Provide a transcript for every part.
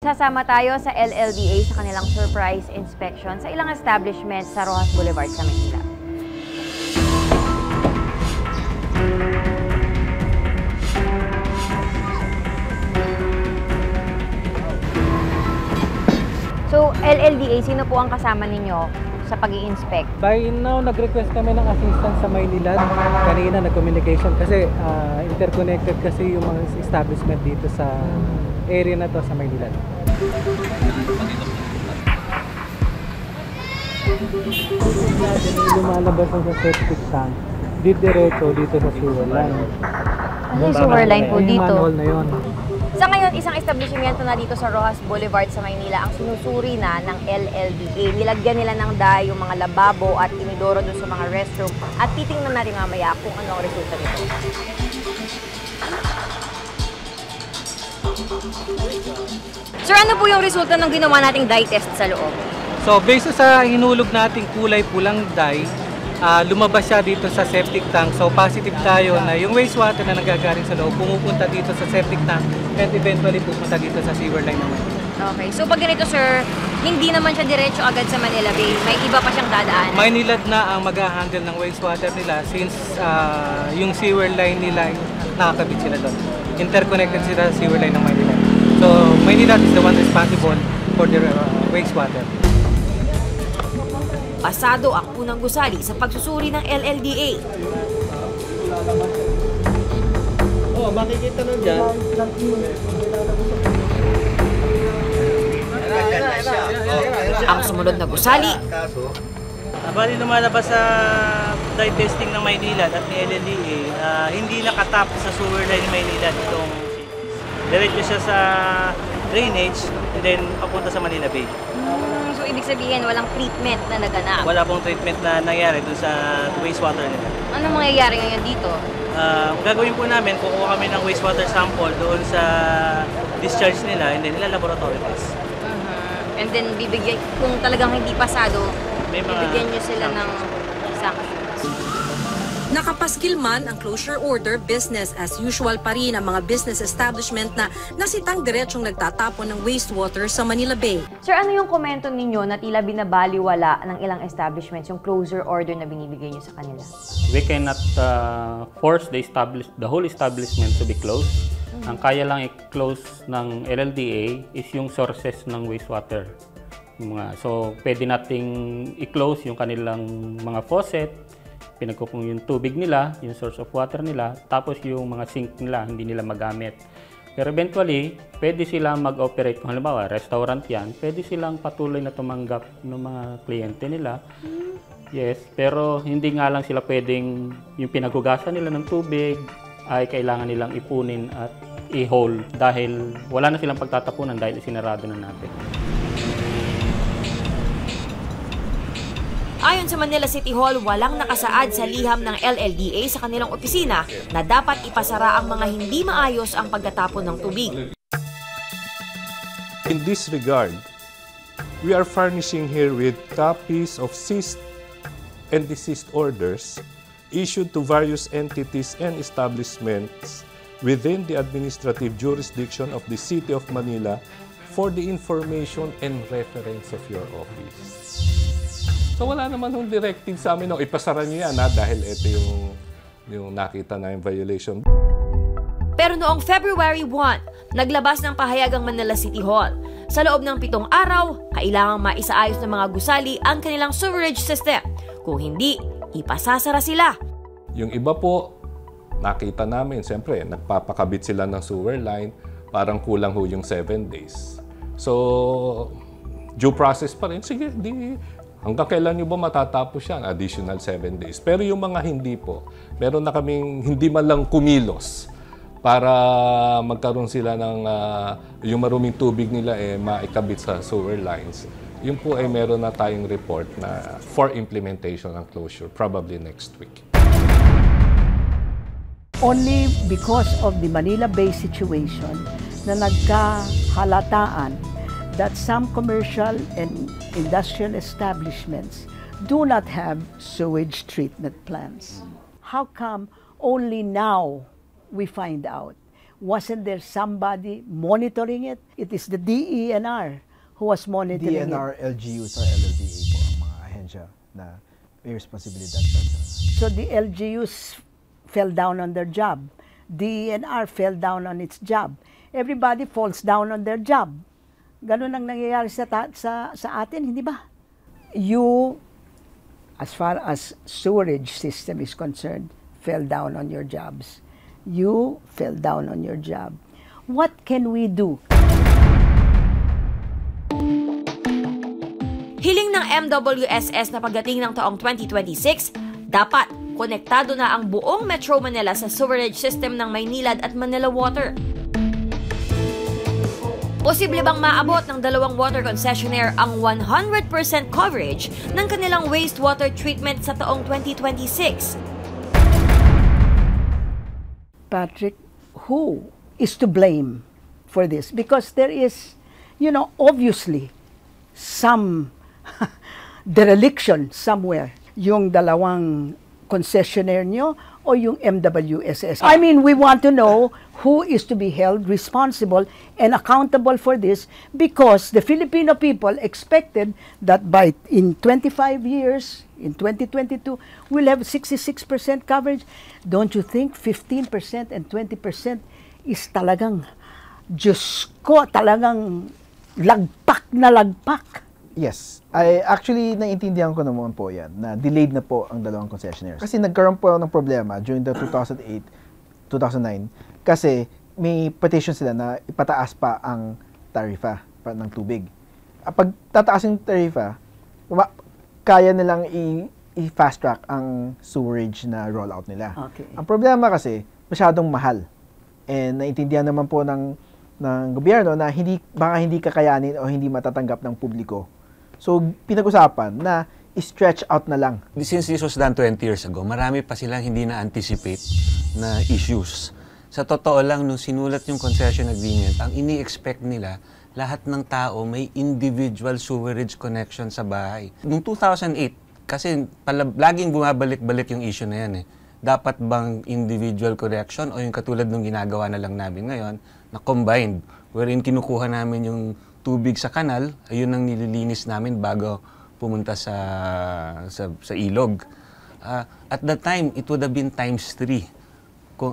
Sasama tayo sa LLDA sa kanilang surprise inspection sa ilang establishment sa Roxas Boulevard sa Manila. So, LLDA, sino po ang kasama ninyo sa pag-i-inspect? By now, nag-request kami ng assistance sa Maynilad. Kanina, nag-communication kasi interconnected kasi yung mga establishment dito sa area na to sa Maynilad. Lumalabas sa septic tank. Diretso dito sa sewer line. Ano yung sewer line po dito? Yung manhole na yun. Sa ngayon, isang establishmento na dito sa Roxas Boulevard sa Maynila ang sinusuri na ng LLDA. Nilagyan nila ng dye yung mga lababo at inidoro doon sa mga restroom. At titingnan natin mamaya kung ano ang resulta nito. Sir, ano po yung resulta ng ginawa nating dye test sa loob? So, based sa hinulog nating kulay pulang dye, lumabas siya dito sa septic tank. So, positive tayo na yung wastewater na nagagaling sa loob pumupunta dito sa septic tank and eventually pupunta dito sa sewer line naman. Okay. So, pag ganito, sir, hindi naman siya diretso agad sa Manila Bay. May iba pa siyang dadaan. Maynilad na ang mag-handle ng wastewater nila since yung sewer line nila nakakabit sila doon. Interconnected sila sa sewer line ng Maynilad. So, Maynilad is the one responsible for the wastewater. Pasado ang unang gusali sa pagsusuri ng LLDA. Oh, makikita nun dyan. Ang sumunod na gusali. Bali lumalabas sa dye testing ng Maynilad at ni LLDA, hindi nakatap sa sewer line ni Maynilad itong diretso siya sa drainage and then papunta sa Manila Bay. So, ibig sabihin, walang treatment na naganap? Wala pong treatment na nangyari dun sa wastewater nila. Ano mangyayari ngayon dito? Gagawin po namin, kukuha kami ng wastewater sample doon sa discharge nila and then laboratory test. And then, bibigyan, kung talagang hindi pasado, bibigyan nyo sila ng sanction. Nakapaskil man ang closure order, business as usual pa rin ang mga business establishment na nasitang diretsong nagtatapon ng wastewater sa Manila Bay. Sir, ano yung komento ninyo na tila binabaliwala ng ilang establishments yung closure order na binibigay nyo sa kanila? We cannot force the whole establishment to be closed. Ang kaya lang i-close ng LLDA is yung sources ng wastewater. So, pwede nating i-close yung kanilang mga faucet, pinagkukong yung tubig nila, yung source of water nila, tapos yung mga sink nila, hindi nila magamit. Pero eventually, pwede silang mag-operate. Kung halimbawa, restaurant yan, pwede silang patuloy na tumanggap ng mga kliyente nila. Yes, pero hindi nga lang sila pwedeng, yung pinaghugasan nila ng tubig, ay kailangan nilang ipunin at i-hold dahil wala na silang pagtatapunan dahil isinarado na natin. Ayon sa Manila City Hall, walang nakasaad sa liham ng LLDA sa kanilang opisina na dapat ipasara ang mga hindi maayos ang pagtatapon ng tubig. In this regard, we are furnishing here with copies of cease and desist orders issued to various entities and establishments within the administrative jurisdiction of the City of Manila for the information and reference of your office. So wala naman yung directive sa amin, ipasara niyo yan dahil ito yung nakita na yung violation. Pero noong February 1, naglabas ng pahayag ang Manila City Hall. Sa loob ng 7 araw, kailangang maisaayos ng mga gusali ang kanilang sewerage system. Kung hindi, ipasasara sila. Yung iba po, nakita namin, siyempre, nagpapakabit sila ng sewer line, parang kulang ho yung 7 days. So, due process pa rin, sige, hanggang kailan nyo ba matatapos yan? Additional 7 days. Pero yung mga hindi po, meron na kaming hindi man lang kumilos para magkaroon sila ng yung maruming tubig nila maikabit sa sewer lines. Yun po ay meron na tayong report na for implementation ng closure, probably next week. Only because of the Manila Bay situation na nagkahalataan that some commercial and industrial establishments do not have sewage treatment plants. How come only now we find out? Wasn't there somebody monitoring it? It is the DENR who was monitoring DNR, it. LGUs or LLDA po ang mga ahensya na may responsibilidad pa sa. So the LGUs fell down on their job. DENR fell down on its job. Everybody falls down on their job. Ganun ang nangyayari sa atin, hindi ba? You, as far as sewerage system is concerned, fell down on your jobs. You fell down on your job. What can we do? Hiling ng MWSS na pagdating ng taong 2026, dapat konektado na ang buong Metro Manila sa sewerage system ng Maynilad at Manila Water. Posible bang maabot ng dalawang water concessionaire ang 100% coverage ng kanilang wastewater treatment sa taong 2026? Patrick, who is to blame for this? Because there is, obviously, some dereliction somewhere. Yung dalawang concessionaire nyo o yung MWSS. I mean, we want to know who is to be held responsible and accountable for this because the Filipino people expected that in 25 years, in 2022, we'll have 66% coverage. Don't you think 15% and 20% is talagang, Diyos ko, talagang lagpak na lagpak? Yes. Actually, naiintindihan ko naman po yan, na delayed na po ang dalawang concessionaires. Kasi nagkaroon po ng problema during the 2008-2009 kasi may petition sila na ipataas pa ang tarifa ng tubig. Pag tataas yung tarifa, kaya nilang i-fast track ang sewerage na rollout nila. Okay. Ang problema kasi, masyadong mahal. And naiintindihan naman po ng gobyerno na baka hindi kakayanin o hindi matatanggap ng publiko. So, pinag-usapan na i-stretch out na lang. Since this was done 20 years ago, marami pa silang hindi na-anticipate na issues. Sa totoo lang, nung sinulat yung concession agreement, ang ini-expect nila, lahat ng tao may individual sewerage connection sa bahay. Noong 2008, kasi laging bumabalik-balik yung issue na yan eh. Dapat bang individual connection o yung katulad nung ginagawa na lang namin ngayon, na combined, wherein kinukuha namin yung tubig sa kanal, ayun ang nililinis namin bago pumunta sa ilog. At that time, it would have been times 3.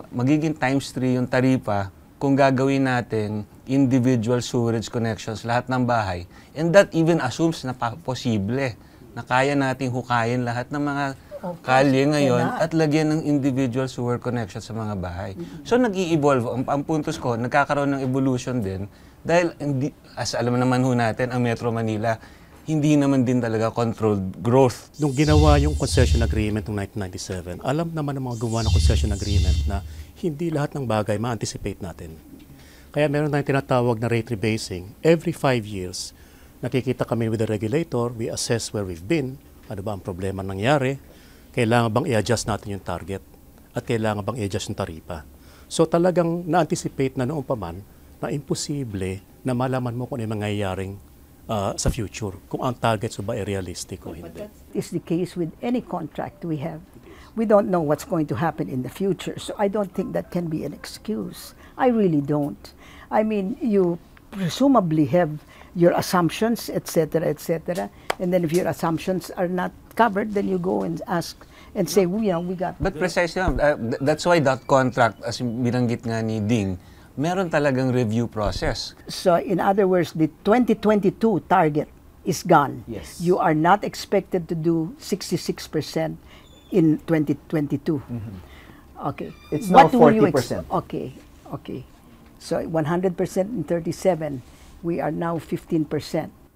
Magiging times 3 yung taripa kung gagawin natin individual sewerage connections lahat ng bahay. And that even assumes na posible na kaya nating hukayin lahat ng mga kalye ngayon at lagyan ng individual sewer connection sa mga bahay. So nag-i-evolve. Ang puntos ko, nagkakaroon ng evolution din dahil, as alam naman ho natin, ang Metro Manila, hindi naman din talaga controlled growth. Nung ginawa yung concession agreement ng 1997, alam naman ng mga gumawa ng concession agreement na hindi lahat ng bagay ma-anticipate natin. Kaya meron tayong tinatawag na rate rebasing. Every 5 years, nakikita kami with the regulator, we assess where we've been, ano ba ang problema nangyari, kailangan bang i-adjust natin yung target, at kailangan bang i-adjust yung taripa. So talagang na-anticipate na noong pa man na imposible na malaman mo kung ano yung mangyayaring sa future, kung ang targets ba ay realistic o hindi. But that is the case with any contract we have. We don't know what's going to happen in the future, so I don't think that can be an excuse. I really don't. I mean, you presumably have your assumptions, etc., etc., and then if your assumptions are not covered, then you go and ask and say, we got... But precisely, that's why that contract, as binanggit nga ni Ding, meron talagang review process. So, in other words, the 2022 target is gone. Yes. You are not expected to do 66% in 2022. Okay. It's now What will you 40%. Okay. So, 100% in 37, we are now 15%.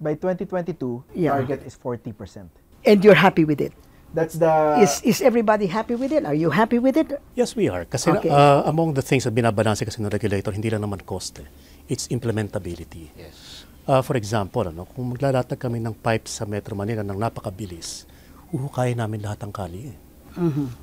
By 2022, Yeah. target is 40%. And you're happy with it? That's the... Is everybody happy with it? Are you happy with it? Yes, we are. Kasi Okay. among the things na binabalanse kasi ng regulator, hindi lang naman cost. It's implementability. Yes. For example, kung maglalatag kami ng pipes sa Metro Manila ng napakabilis, uhukayin namin lahat ng kalye.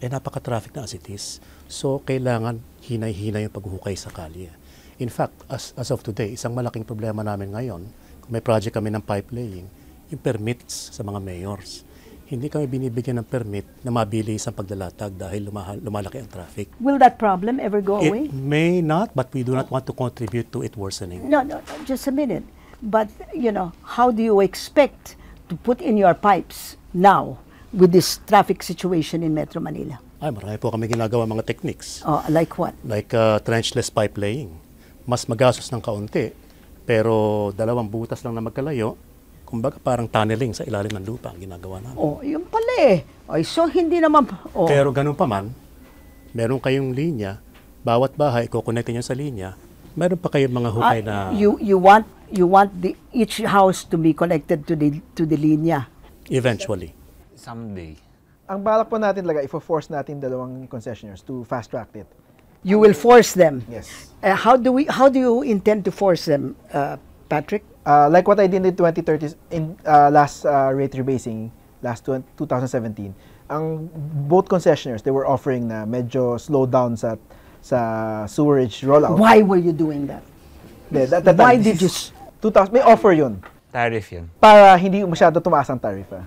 Napaka-traffic na as it is. So, kailangan hinay-hinay yung paghuhukay sa kalye. In fact, as of today, isang malaking problema namin ngayon, kung may project kami ng pipe laying, yung permits sa mga mayors. hindi kami binibigyan ng permit na mabilis ang paglalatag dahil lumalaki ang traffic. Will that problem ever go away? It may not, but we do not want to contribute to it worsening. No, just a minute. But, how do you expect to put in your pipes now with this traffic situation in Metro Manila? Ay, marami po kami ginagawa mga techniques. Oh, like what? Like trenchless pipe laying. Mas magastos ng kaunti, pero 2 butas lang na magkalayo. Kumbaga parang tunneling sa ilalim ng lupa ang ginagawa namin. Oh, yun pala eh. Ay, so hindi naman... Oh. Pero ganun pa man, meron kayong linya, bawat bahay, kukonektin nyo sa linya, meron pa kayong mga hukay na... You want each house to be connected to the linya? Eventually. Someday. Ang balak po natin talaga, i-force natin 2 concessionaires to fast-track it. You will force them? Yes. How do you intend to force them, Patrick? Like what I did in 2030 in last rate rebasing, last 2017, ang both concessionaires, they were offering na medyo slow down sa sewerage rollout. Why were you doing that? Why did you... 2000, may offer yun. Tariff yun. Para hindi masyado tumaas ang tarifa.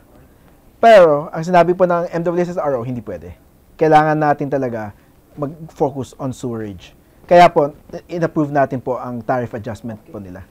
Pero, ang sinabi po ng MWSSRO, hindi pwede. Kailangan natin talaga mag-focus on sewerage. Kaya po, in-approve natin po ang tariff adjustment po nila.